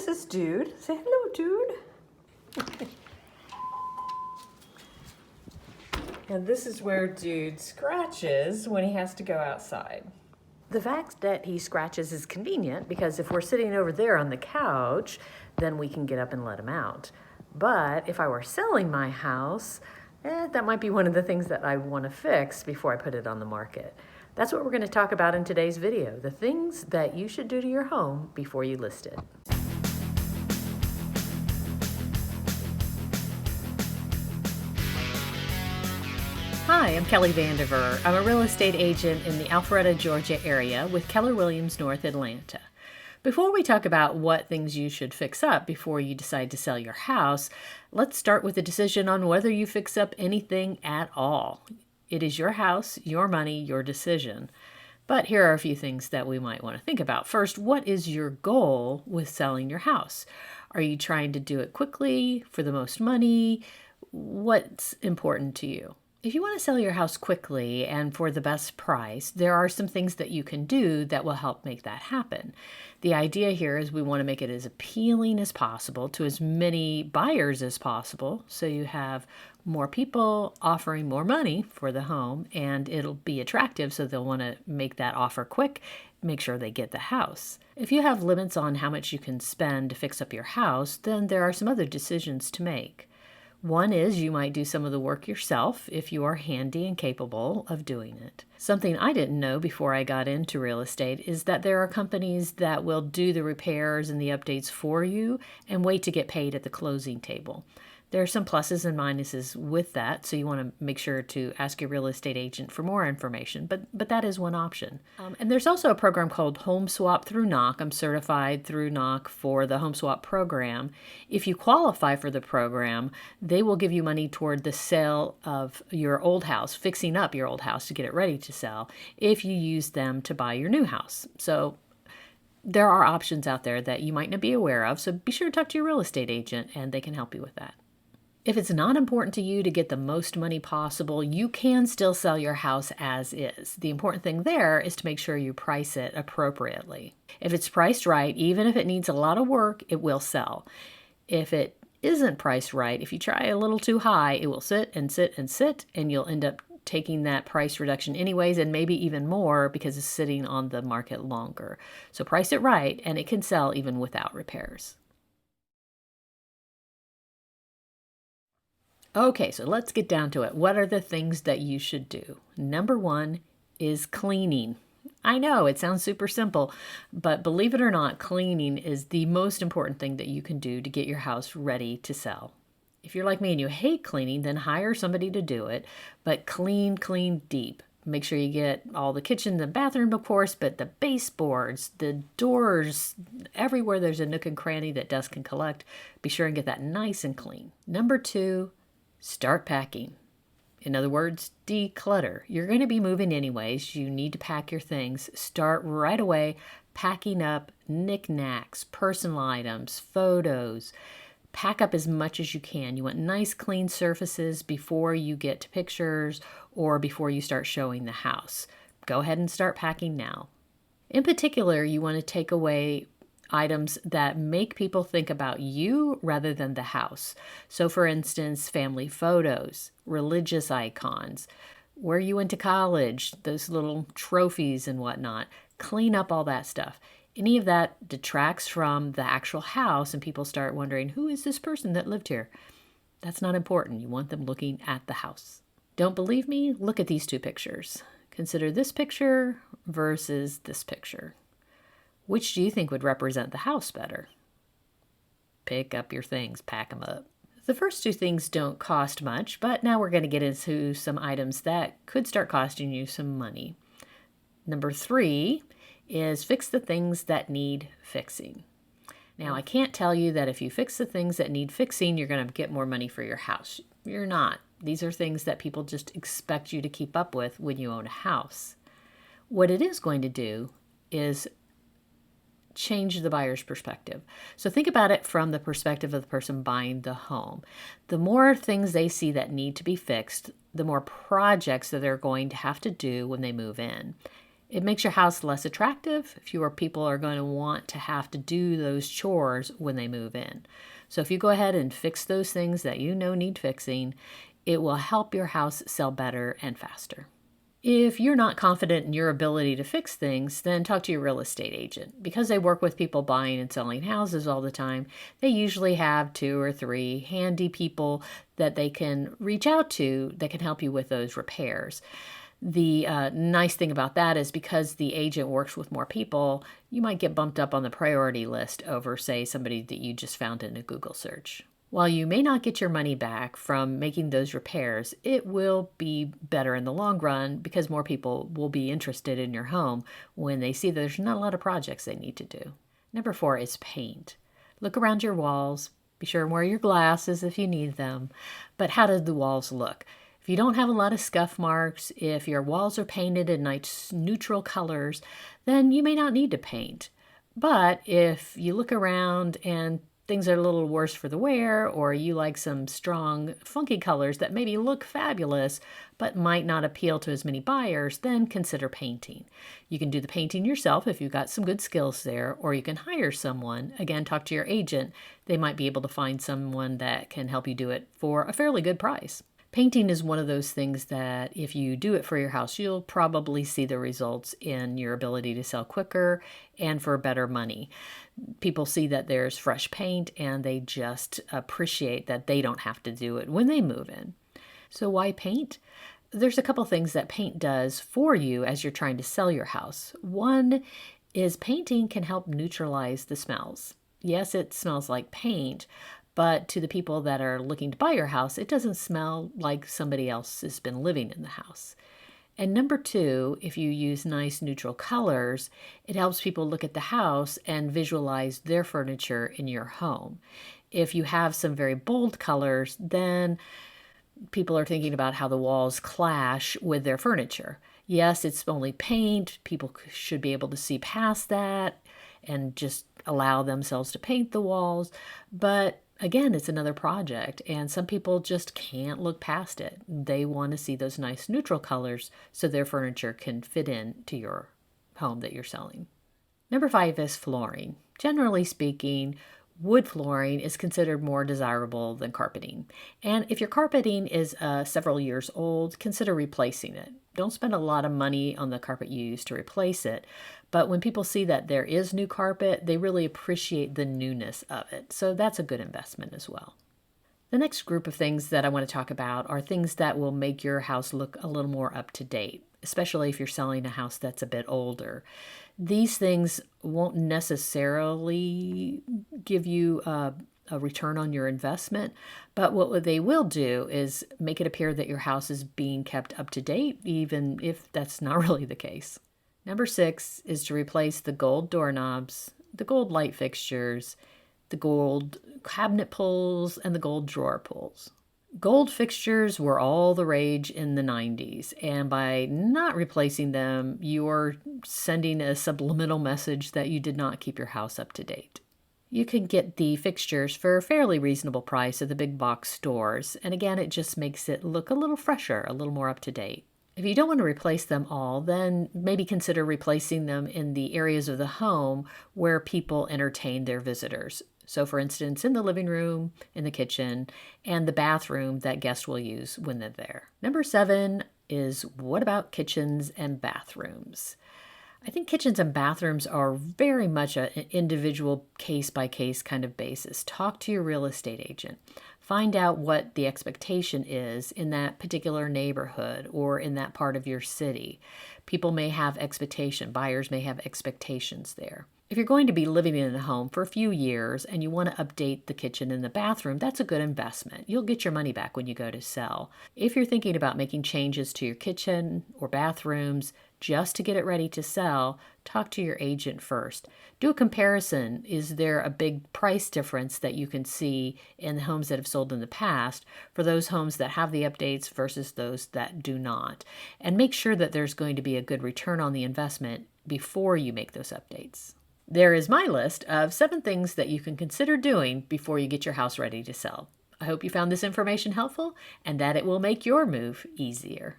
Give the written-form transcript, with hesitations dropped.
this is Dude. Say hello, Dude. And this is where Dude scratches when he has to go outside. The fact that he scratches is convenient because if we're sitting over there on the couch, then we can get up and let him out. But if I were selling my house, that might be one of the things that I want to fix before I put it on the market. That's what we're going to talk about in today's video, the things that you should do to your home before you list it. Hi, I'm Kelly Vandever. I'm a real estate agent in the Alpharetta, Georgia area with Keller Williams, North Atlanta. Before we talk about what things you should fix up before you decide to sell your house, let's start with a decision on whether you fix up anything at all. It is your house, your money, your decision. But here are a few things that we might want to think about. First, what is your goal with selling your house? Are you trying to do it quickly, for the most money? What's important to you? If you want to sell your house quickly and for the best price, there are some things that you can do that will help make that happen. The idea here is we want to make it as appealing as possible to as many buyers as possible, so you have more people offering more money for the home, and it'll be attractive, so they'll want to make that offer quick, make sure they get the house. If you have limits on how much you can spend to fix up your house, then there are some other decisions to make. One is you might do some of the work yourself if you are handy and capable of doing it. Something I didn't know before I got into real estate is that there are companies that will do the repairs and the updates for you and wait to get paid at the closing table. There are some pluses and minuses with that, so you want to make sure to ask your real estate agent for more information, but that is one option. And there's also a program called Home Swap through NOC. I'm certified through NOC for the Home Swap program. If you qualify for the program, they will give you money toward the sale of your old house, fixing up your old house to get it ready to sell, if you use them to buy your new house. So there are options out there that you might not be aware of, so be sure to talk to your real estate agent and they can help you with that. If it's not important to you to get the most money possible, you can still sell your house as is. The important thing there is to make sure you price it appropriately. If it's priced right, even if it needs a lot of work, it will sell. If it isn't priced right, if you try a little too high, it will sit and sit and sit, and you'll end up taking that price reduction anyways, and maybe even more because it's sitting on the market longer. So price it right, and it can sell even without repairs. Okay, so let's get down to it. What are the things that you should do? Number one is cleaning. I know it sounds super simple, but believe it or not, cleaning is the most important thing that you can do to get your house ready to sell. If you're like me and you hate cleaning, then hire somebody to do it, but clean deep. Make sure you get all the kitchen, the bathroom, of course, but the baseboards, the doors, everywhere there's a nook and cranny that dust can collect, be sure and get that nice and clean. Number two, start packing. In other words, declutter. You're going to be moving anyways. You need to pack your things. Start right away packing up knickknacks, personal items, photos. Pack up as much as you can. You want nice clean surfaces before you get to pictures or before you start showing the house. Go ahead and start packing now. In particular, you want to take away items that make people think about you rather than the house. So for instance, family photos, religious icons, where you went to college, those little trophies and whatnot. Clean up all that stuff. Any of that detracts from the actual house and people start wondering, who is this person that lived here? That's not important. You want them looking at the house. Don't believe me? Look at these two pictures. Consider this picture versus this picture. Which do you think would represent the house better? Pick up your things, pack them up. The first two things don't cost much, but now we're going to get into some items that could start costing you some money. Number three is fix the things that need fixing. Now, I can't tell you that if you fix the things that need fixing, you're going to get more money for your house. You're not. These are things that people just expect you to keep up with when you own a house. What it is going to do is change the buyer's perspective. So think about it from the perspective of the person buying the home. The more things they see that need to be fixed, the more projects that they're going to have to do when they move in. It makes your house less attractive. Fewer people are going to want to have to do those chores when they move in. So if you go ahead and fix those things that you know need fixing, it will help your house sell better and faster. If you're not confident in your ability to fix things, then talk to your real estate agent. Because they work with people buying and selling houses all the time, they usually have 2 or 3 handy people that they can reach out to that can help you with those repairs. The nice thing about that is because the agent works with more people, you might get bumped up on the priority list over, say, somebody that you just found in a Google search. While you may not get your money back from making those repairs, it will be better in the long run because more people will be interested in your home when they see that there's not a lot of projects they need to do. Number 4 is paint. Look around your walls. Be sure and wear your glasses if you need them. But how do the walls look? If you don't have a lot of scuff marks, if your walls are painted in nice neutral colors, then you may not need to paint. But if you look around and things are a little worse for the wear, or you like some strong, funky colors that maybe look fabulous but might not appeal to as many buyers, then consider painting. You can do the painting yourself if you've got some good skills there, or you can hire someone. Again, talk to your agent. They might be able to find someone that can help you do it for a fairly good price. Painting is one of those things that if you do it for your house, you'll probably see the results in your ability to sell quicker and for better money. People see that there's fresh paint and they just appreciate that they don't have to do it when they move in. So why paint? There's a couple things that paint does for you as you're trying to sell your house. One is painting can help neutralize the smells. Yes, it smells like paint, but to the people that are looking to buy your house, it doesn't smell like somebody else has been living in the house. And number 2, if you use nice neutral colors, it helps people look at the house and visualize their furniture in your home. If you have some very bold colors, then people are thinking about how the walls clash with their furniture. Yes, it's only paint. People should be able to see past that and just allow themselves to paint the walls. But again, it's another project, and some people just can't look past it. They want to see those nice neutral colors so their furniture can fit in to your home that you're selling. Number 5 is flooring. Generally speaking, wood flooring is considered more desirable than carpeting. And if your carpeting is several years old, consider replacing it. Don't spend a lot of money on the carpet you use to replace it. But when people see that there is new carpet, they really appreciate the newness of it. So that's a good investment as well. The next group of things that I want to talk about are things that will make your house look a little more up to date, especially if you're selling a house that's a bit older. These things won't necessarily give you a return on your investment, but what they will do is make it appear that your house is being kept up to date, even if that's not really the case. Number 6 is to replace the gold doorknobs, the gold light fixtures, the gold cabinet pulls, and the gold drawer pulls. Gold fixtures were all the rage in the 90s, and by not replacing them, you're sending a subliminal message that you did not keep your house up to date. You can get the fixtures for a fairly reasonable price at the big box stores, and again, it just makes it look a little fresher, a little more up to date. If you don't want to replace them all, then maybe consider replacing them in the areas of the home where people entertain their visitors. So for instance, in the living room, in the kitchen, and the bathroom that guests will use when they're there. Number 7 is, what about kitchens and bathrooms? I think kitchens and bathrooms are very much an individual case-by-case kind of basis. Talk to your real estate agent. Find out what the expectation is in that particular neighborhood or in that part of your city. People may have buyers may have expectations there. If you're going to be living in a home for a few years and you want to update the kitchen and the bathroom, that's a good investment. You'll get your money back when you go to sell. If you're thinking about making changes to your kitchen or bathrooms just to get it ready to sell, talk to your agent first. Do a comparison. Is there a big price difference that you can see in the homes that have sold in the past for those homes that have the updates versus those that do not? And make sure that there's going to be a good return on the investment before you make those updates. There is my list of 7 things that you can consider doing before you get your house ready to sell. I hope you found this information helpful and that it will make your move easier.